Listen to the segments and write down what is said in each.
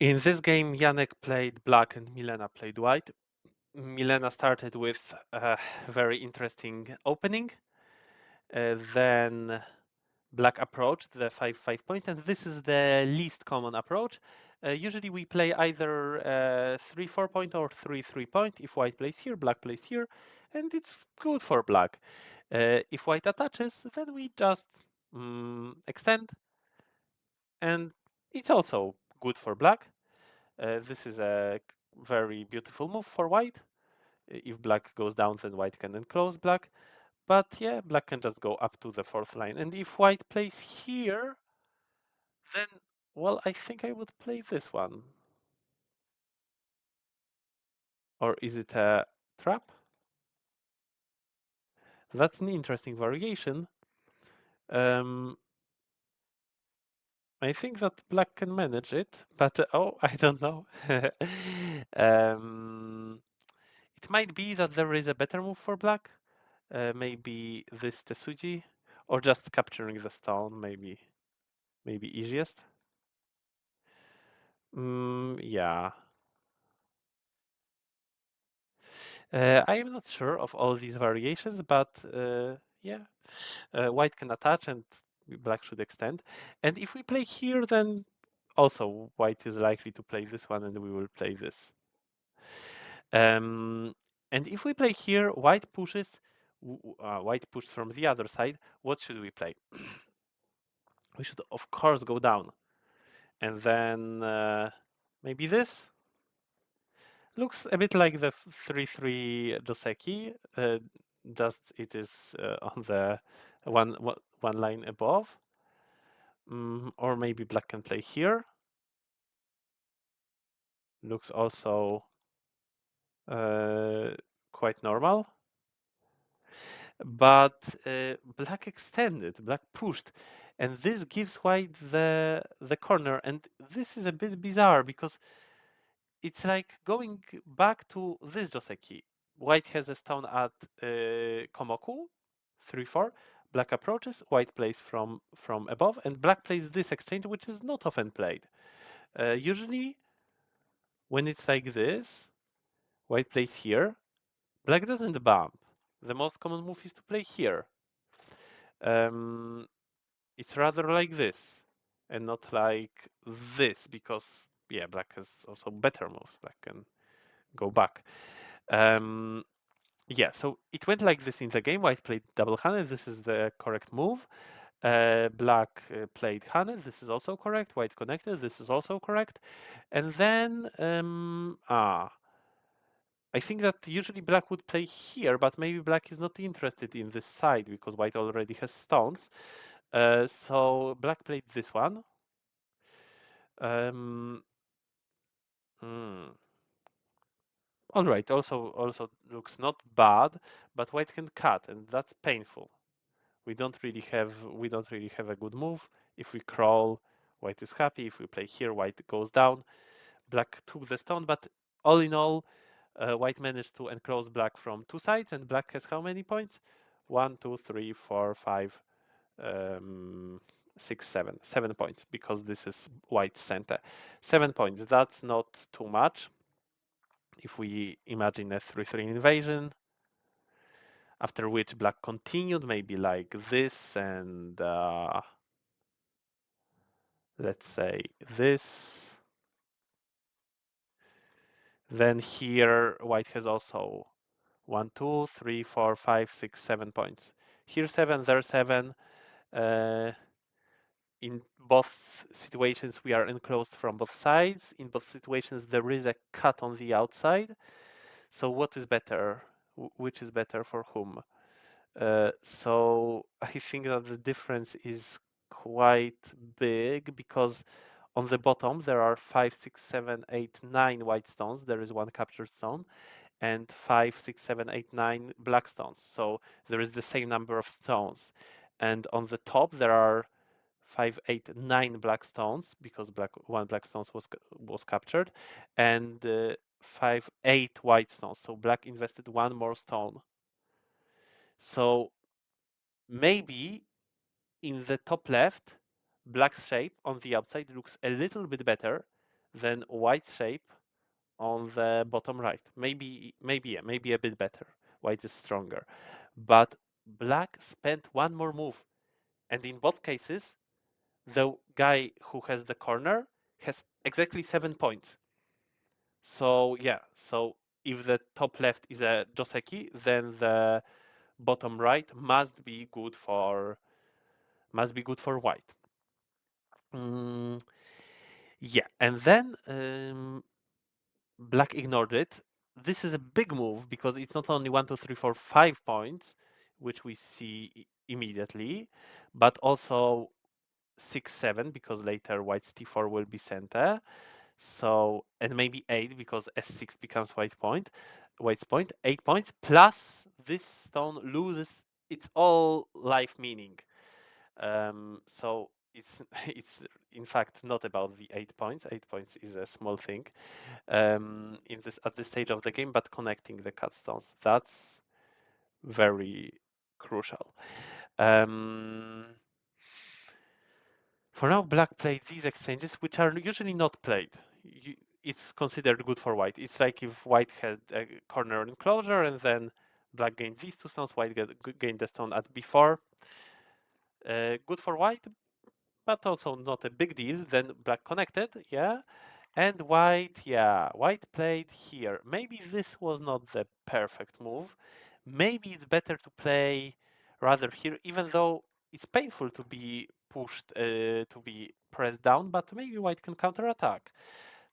In this game, Janek played black and Milena played white. Milena started with a very interesting opening. Then black approached the 5-5 point, and this is the least common approach. Usually we play either 3-4 point or 3-3 point. If white plays here, black plays here, and it's good for black. If white attaches, then we just extend, and it's also good for black. This is a very beautiful move for white. If black goes down, then white can enclose black. But yeah, black can just go up to the fourth line. And if white plays here, then, well, I think I would play this one. Or is it a trap? That's an interesting variation. I think that black can manage it, but oh, I don't know. It might be that there is a better move for black. Maybe this Tesuji, or just capturing the stone, maybe easiest. Yeah. I am not sure of all these variations, but yeah, white can attach and black should extend. And if we play here, then also white is likely to play this one, and we will play this. And if we play here, white pushes. White pushed from the other side. What should we play? We should, of course, go down, and then maybe this. Looks a bit like the 3-3 Joseki, just it is on the one line above. Or maybe black can play here. Looks also quite normal. But black extended, black pushed, and this gives white the corner. And this is a bit bizarre because it's like going back to this Joseki. White has a stone at Komoku, 3-4. Black approaches, white plays from above, and black plays this exchange, which is not often played. Usually, when it's like this, white plays here, black doesn't bump. The most common move is to play here. It's rather like this, and not like this, because yeah, black has also better moves. Black can go back. Yeah, so it went like this in the game. White played double Hane. This is the correct move. Black played Hane. This is also correct. White connected. This is also correct. And then, I think that usually black would play here, but maybe black is not interested in this side because white already has stones. So black played this one. Hmm. All right. Also looks not bad, but white can cut, and that's painful. We don't really have a good move. If we crawl, white is happy. If we play here, white goes down. Black took the stone, but all in all, white managed to enclose black from two sides, and black has how many points? 1, 2, 3, 4, 5, 6, 7. 7 points, because this is white's center. 7 points. That's not too much. If we imagine a 3-3 invasion, after which black continued, maybe like this, and let's say this. Then here white has also 1, 2, 3, 4, 5, 6, 7 points. Here 7, there 7. In both situations we are enclosed from both sides. In both situations there is a cut on the outside. So what is better? Which is better for whom? So I think that the difference is quite big, because on the bottom there are 5, 6, 7, 8, 9 white stones. There is one captured stone, and 5, 6, 7, 8, 9 black stones. So there is the same number of stones. And on the top there are 5, 8, 9 black stones, because one black stone was captured, and 5, 8 white stones. So black invested one more stone. So maybe in the top left, black shape on the outside looks a little bit better then white shape on the bottom right. Maybe a bit better. White is stronger. But black spent one more move. And in both cases, the guy who has the corner has exactly 7 points. So yeah, so if the top left is a Joseki, then the bottom right must be good for white. Yeah, and then black ignored it. This is a big move because it's not only 1, 2, 3, 4, 5 points, which we see immediately, but also 6, 7 because later white's t4 will be center. So and maybe 8 because s6 becomes white's point. 8 points plus this stone loses its all life meaning. So it's it's in fact not about the 8 points. 8 points is a small thing in this at this stage of the game, but connecting the cut stones, that's very crucial. For now, black played these exchanges, which are usually not played. It's considered good for white. It's like if white had a corner enclosure and then black gained these two stones, white gained the stone at b4. Good for white, but also not a big deal. Then black connected, yeah. And white, yeah, white played here. Maybe this was not the perfect move. Maybe it's better to play rather here, even though it's painful to be pushed, to be pressed down, but maybe white can counterattack.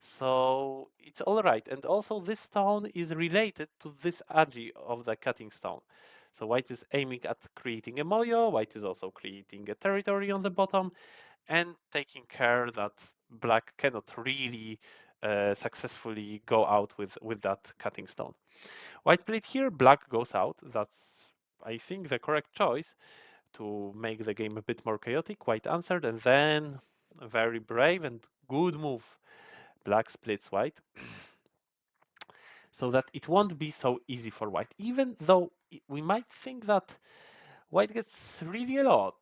So it's all right. And also this stone is related to this agi of the cutting stone. So white is aiming at creating a moyo, white is also creating a territory on the bottom, and taking care that black cannot really successfully go out with that cutting stone. White played here, black goes out. That's, I think, the correct choice to make the game a bit more chaotic. White answered, and then a very brave and good move. Black splits white so that it won't be so easy for white, even though we might think that white gets really a lot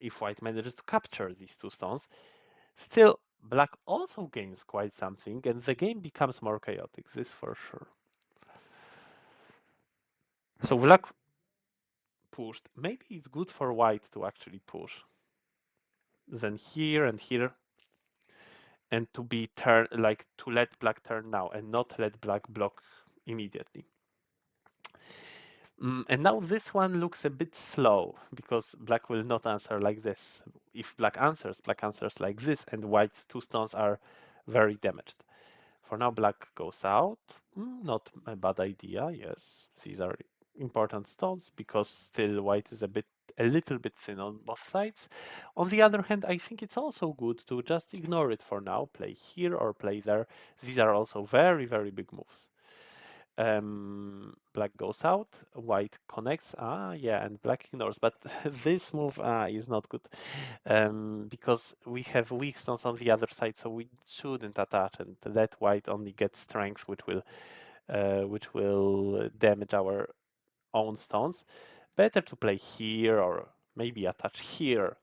if white manages to capture these two stones. Still, black also gains quite something, and the game becomes more chaotic, this for sure. So black pushed. Maybe it's good for white to actually push. Then here and here, and to be turn like to let black turn now and not let black block immediately. And now this one looks a bit slow because black will not answer like this. If black answers like this, and white's two stones are very damaged. For now, black goes out. Not a bad idea. Yes, these are important stones because still white is a little bit thin on both sides. On the other hand, I think it's also good to just ignore it for now. Play here or play there. These are also very, very big moves. Black goes out, white connects, yeah, and black ignores, but this move is not good because we have weak stones on the other side, so we shouldn't attach and let white only get strength, which will damage our own stones. Better to play here or maybe attach here,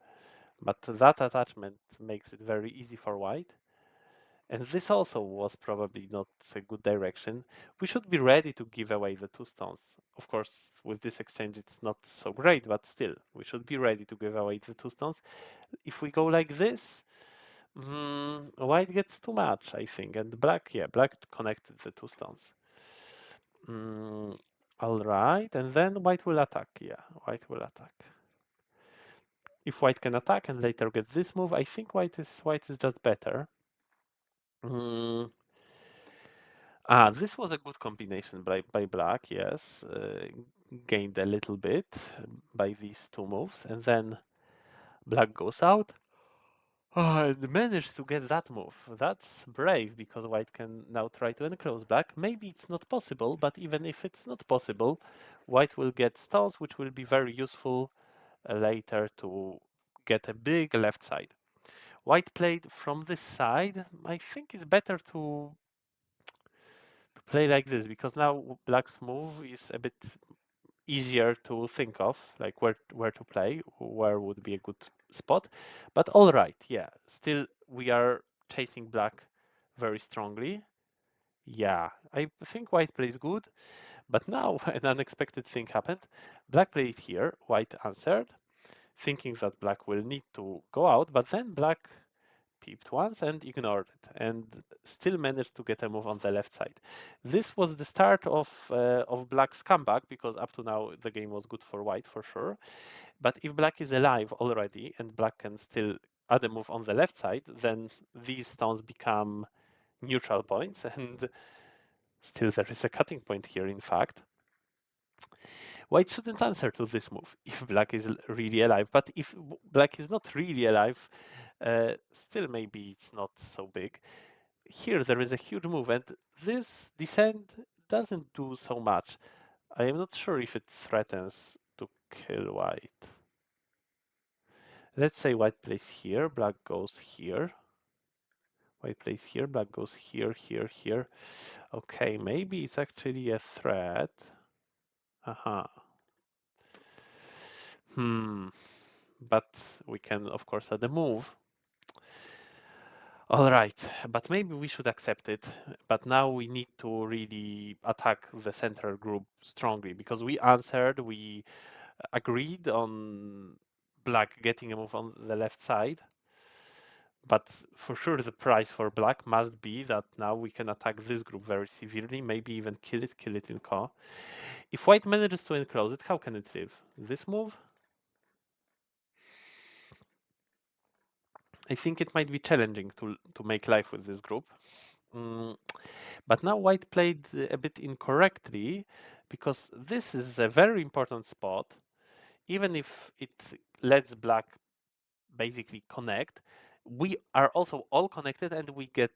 but that attachment makes it very easy for white. And this also was probably not a good direction. We should be ready to give away the two stones. Of course, with this exchange, it's not so great, but still, we should be ready to give away the two stones. If we go like this, white gets too much, I think. And black, yeah, black connected the two stones. All right, and then white will attack. Yeah, white will attack. If white can attack and later get this move, I think white is just better. This was a good combination by black, yes. Gained a little bit by these two moves, and then black goes out. And managed to get that move. That's brave, because white can now try to enclose black. Maybe it's not possible, but even if it's not possible, white will get stones, which will be very useful later to get a big left side. White played from this side. I think it's better to play like this, because now black's move is a bit easier to think of, like where to play, where would be a good spot. But all right, yeah, still we are chasing black very strongly. Yeah, I think white plays good, but now an unexpected thing happened. Black played here, white answered, thinking that black will need to go out, but then black peeped once and ignored it, and still managed to get a move on the left side. This was the start of black's comeback, because up to now the game was good for white for sure. But if black is alive already and black can still add a move on the left side, then these stones become neutral points, and still there is a cutting point here, in fact. White shouldn't answer to this move if black is really alive, but if black is not really alive, still maybe it's not so big. Here there is a huge move, and this descent doesn't do so much. I am not sure if it threatens to kill white. Let's say white plays here, black goes here. White plays here, black goes here, here, here. Okay, maybe it's actually a threat. Aha. But we can, of course, add a move. All right, but maybe we should accept it. But now we need to really attack the central group strongly, because we answered, we agreed on black getting a move on the left side. But for sure, the price for black must be that now we can attack this group very severely, maybe even kill it in co. If white manages to enclose it, how can it live? This move? I think it might be challenging to make life with this group. But now white played a bit incorrectly, because this is a very important spot. Even if it lets black basically connect, we are also all connected and we get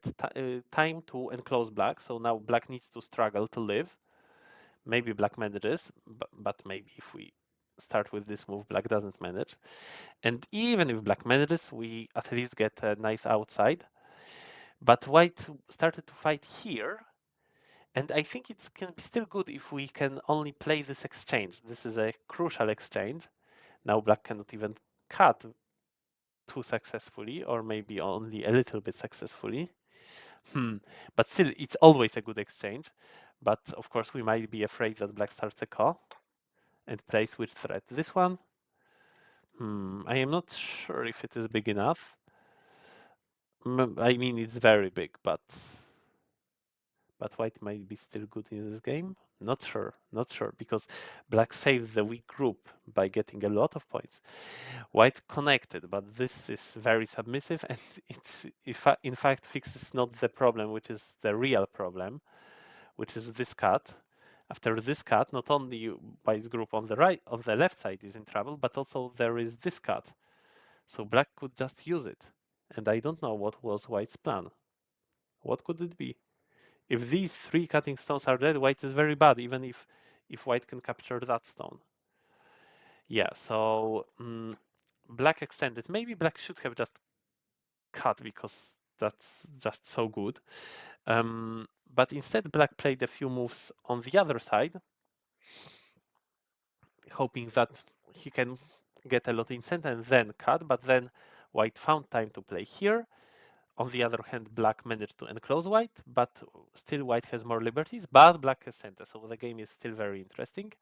time to enclose black. So now black needs to struggle to live. Maybe black manages, but maybe if we start with this move, black doesn't manage. And even if black manages, we at least get a nice outside. But white started to fight here, and I think it can be still good if we can only play this exchange. This is a crucial exchange. Now black cannot even cut too successfully, or maybe only a little bit successfully. But still, it's always a good exchange. But of course, we might be afraid that black starts a call and plays with threat. This one, I am not sure if it is big enough. I mean, it's very big, but white might be still good in this game. Not sure, because black saved the weak group by getting a lot of points. White connected, but this is very submissive, and it's in fact fixes not the problem, which is the real problem, which is this cut. After this cut, not only white's group on the left side is in trouble, but also there is this cut. So black could just use it, and I don't know what was white's plan. What could it be? If these 3 cutting stones are dead, white is very bad, even if white can capture that stone. Yeah, so black extended. Maybe black should have just cut, because that's just so good. But instead, black played a few moves on the other side, hoping that he can get a lot in center and then cut, but then white found time to play here. On the other hand, black managed to enclose white, but still white has more liberties, but black has center, so the game is still very interesting.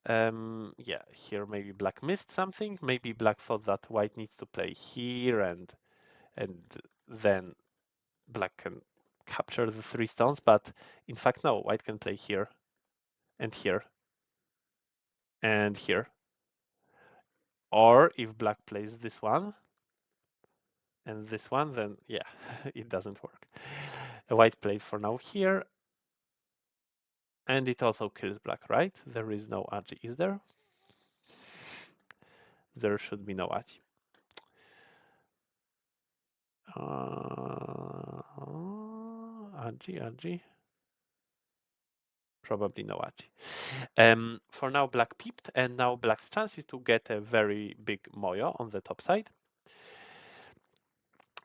Yeah, here maybe black missed something. Maybe black thought that white needs to play here, and then black can capture the 3 stones, but in fact no, white can play here and here and here. Or if black plays this one and this one, then yeah, it doesn't work. White played for now here, and it also kills black, right? There is no agi, is there? There should be no agi. Agi. Probably no agi. For now, black peeped, and now black's chance is to get a very big moyo on the top side.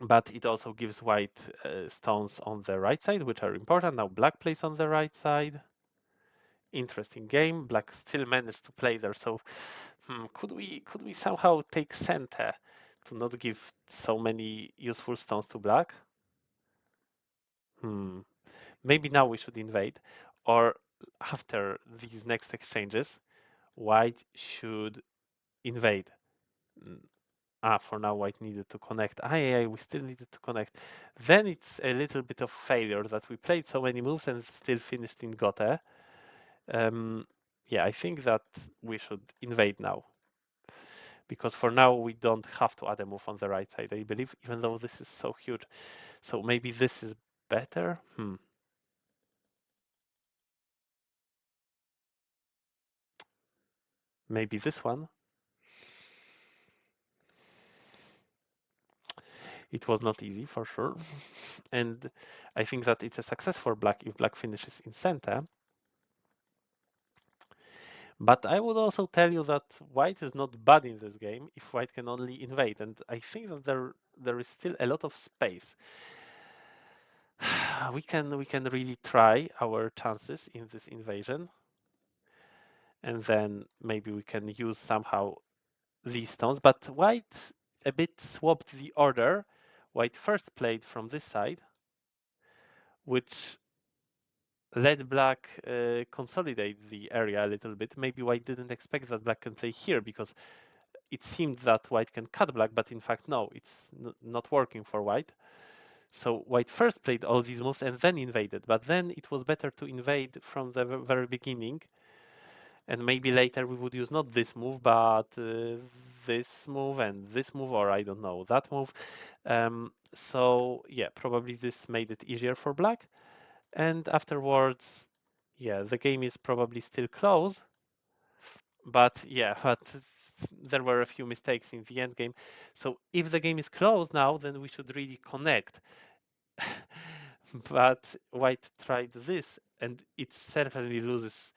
But it also gives white stones on the right side, which are important. Now black plays on the right side. Interesting game. Black still managed to play there. So could we somehow take center? to not give so many useful stones to black. Maybe now we should invade, or after these next exchanges, white should invade. For now white needed to connect. We still needed to connect. Then it's a little bit of failure that we played so many moves and still finished in gote. I think that we should invade now. Because for now we don't have to add a move on the right side, I believe, even though this is so huge. So maybe this is better? Maybe this one? It was not easy for sure. And I think that it's a success for black if black finishes in center. But I would also tell you that white is not bad in this game if white can only invade. And I think that there is still a lot of space. We can really try our chances in this invasion. And then maybe we can use somehow these stones. But white a bit swapped the order. White first played from this side, which let black consolidate the area a little bit. Maybe white didn't expect that black can play here because it seemed that white can cut black, but in fact, no, it's not working for white. So white first played all these moves and then invaded, but then it was better to invade from the very beginning. And maybe later we would use not this move, but this move and this move, or I don't know, that move. So yeah, probably this made it easier for black. And afterwards, yeah, the game is probably still close. But there were a few mistakes in the end game. So if the game is closed now, then we should really connect. But white tried this, and it certainly loses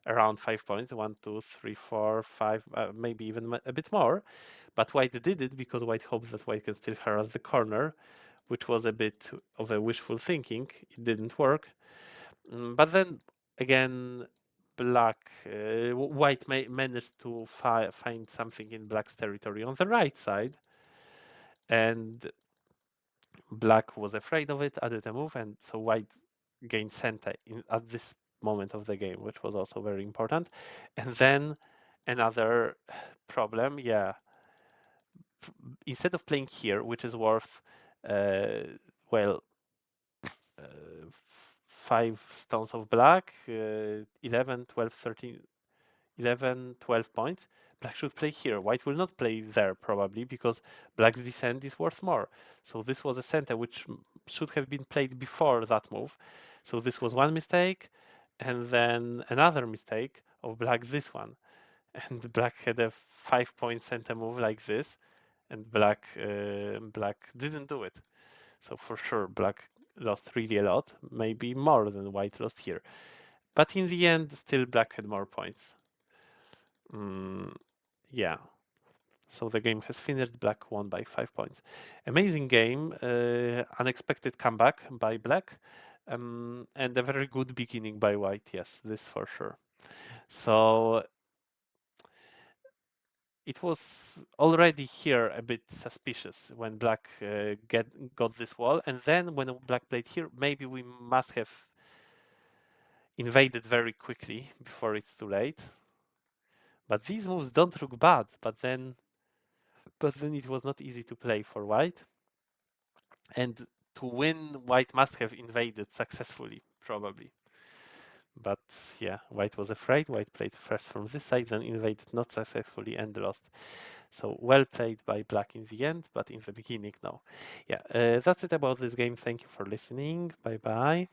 around 5 points. 1, 2, 3, 4, 5, maybe even a bit more. But white did it because white hoped that white can still harass the corner, which was a bit of a wishful thinking. It didn't work. But then again, white managed to find something in black's territory on the right side, and black was afraid of it, added a move, and so white gained center at this moment of the game, which was also very important. And then another problem, instead of playing here, which is worth, well, 5 stones of black, 11, 12, 13, 11, 12 points. Black should play here. White will not play there probably because black's descent is worth more. So this was a center which should have been played before that move. So this was one mistake, and then another mistake of black, this one. And black had a 5-point center move like this, and black didn't do it. So for sure, black lost really a lot, maybe more than white lost here. But in the end, still black had more points. Yeah. So the game has finished. Black won by 5 points. Amazing game. Unexpected comeback by black. And a very good beginning by white. Yes, this for sure. So it was already here a bit suspicious when black got this wall. And then when black played here, maybe we must have invaded very quickly before it's too late. But these moves don't look bad. But then it was not easy to play for white. And to win, white must have invaded successfully, probably. But yeah, white was afraid. White played first from this side, then invaded not successfully and lost. So well played by black in the end, but in the beginning, no. Yeah, that's it about this game. Thank you for listening. Bye bye.